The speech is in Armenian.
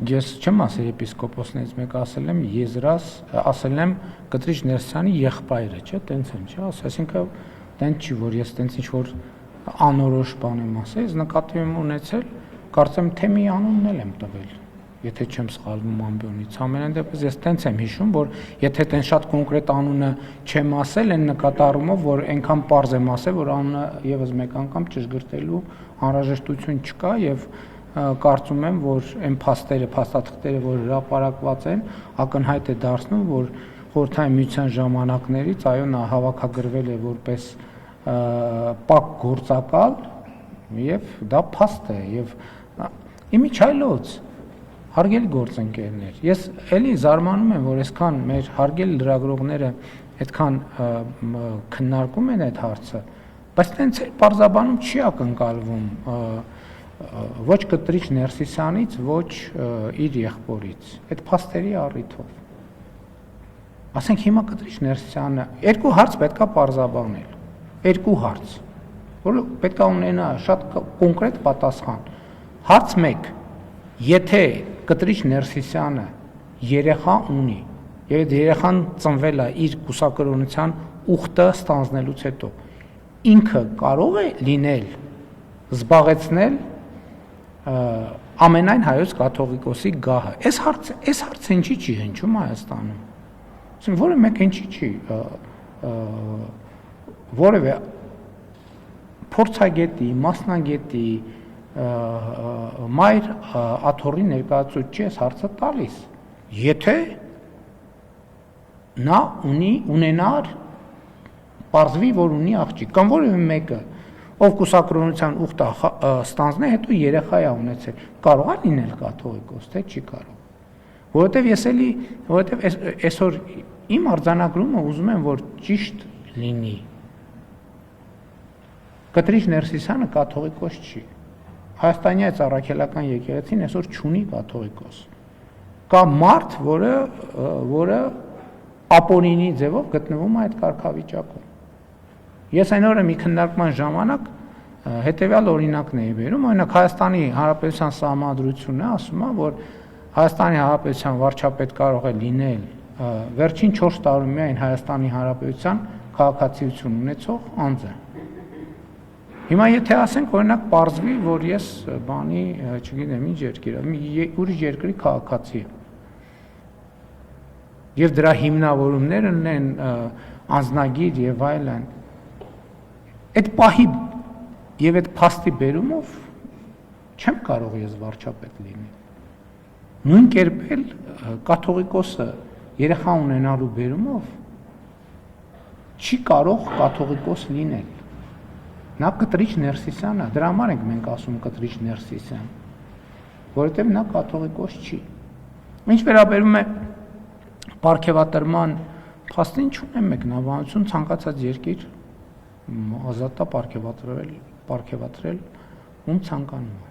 Ես չեմ ասել եպիսկոպոսներից մեկ ասել եմ Կտրիչ Ներսյանի եղբայրը, չէ, տենց եմ, չէ, այսինքն տենց չի, որ ես տենց ինչ-որ անորոշ բան եմ ասել, ես նկատի եմ ունեցել, կարծեմ թե մի անունն էլ եմ տվել, եթե չեմ սխալվում ամբյոնից, ամենայն դեպս ես տենց եմ հիշում, որ եթե տենց շատ կոնկրետ անունը չեմ ասել, այն նկատառումով, որ այնքան պարզ եմ ասել, որ անունը եւս մեկ անգամ ճշգրտելու անհրաժեշտություն չկա եւ կարծում եմ, որ այն փաստաթղթերը, որ հրապարակված են, ակնհայտ է դարձնում, որ Խորհրդային Միության ժամանակներից, այո, նա հավաքագրվել է որպես պակ գործակալ եւ դա փաստ է եւ իմիջայլոց հարգելի գործընկերներ, ես էլի զարմանում եմ, որ այսքան մեր հարգելի լրագրողները այդքան քննարկում են այդ հարցը, բայց տենց էլ պարզաբանում չի ակնկալվում ոչ Կտրիչ Ներսիսյանից, ոչ իր եղբորից, այդ փաստերի առիթով։ Ասենք հիմա Կտրիչ Ներսիսյանը երկու հարց պետքա պարզաբանել, երկու հարց, որը պետքա ունենա շատ կոնկրետ պատասխան։ Հարց 1. Եթե Կտրիչ Ներսիսյանը երեխա ունի, եւ այդ երեխան ծնվել է իր կուսակրոնության ուխտը ստանձնելուց հետո, ինքը կարող է լինել զբաղեցնել ամենայն հայոց կաթողիկոսի գահը։ Այս հարցը ինչի չի հնչում Հայաստանում։ Այսինքն որը մեկ ինչի չի որևէ փորձագետի, մասնագետի, մայր աթոռի ներկայացուցիչ չի այս հարցը տալիս։ Եթե նա ունենար պարզվի, որ ունի աղջիկ, կամ որևէ մեկը ով կուսակրոնության ուխտը ստանձնե, հետո երեխա է ունեցել, կարող է լինել կաթողիկոս, թե չի կարող։ Որովհետև այսօր իմ արձանագրումը ուզում եմ, որ ճիշտ լինի։ Կտրիչ Ներսիսյանը կաթողիկոս չի։ Հայաստանի այս առաքելական եկեղեցին այսօր չունի կաթողիկոս։ Կա մարդ, որը ապօրինի ձևով գտնվում է այդ կարգավիճակում։ Ես այն օրը մի քննարկման ժամանակ հետևյալ օրինակն էի բերում, օրինակ Հայաստանի Հանրապետության Սահմանադրությունն է ասում է, որ Հայաստանի Հանրապետության վարչապետ կարող է լինել վերջին 4 տարում միայն Հայաստանի Հանրապետության քաղաքացիություն ունեցող անձը։ Հիմա եթե ասենք, օրինակ պարզվի, որ ես բանի, չգիտեմ, ինչ երկիր, ուրիշ երկրի քաղաքացի եմ։ Եվ դրա հիմնավորումները ունեն անձնագիր եւ այլն։ Այդ պահի եւ այդ փաստի բերումով չեմ կարող ես վարչապետ լինել։ Նույն կերպ էլ կաթողիկոսը երեխա ունենալու բերումով չի կարող կաթողիկոս լինել։ Նա Կտրիչ Ներսիսյանն է, դրա համար ենք մենք ասում Կտրիչ Ներսիսյան, որովհետեւ նա կաթողիկոս չի։ Ինչ վերաբերում է պարգևատրման փաստին, չունեմ մեկնաբանություն, ցանկացած երկիր ազատ է պարգևատրել, ում ցանկանում է։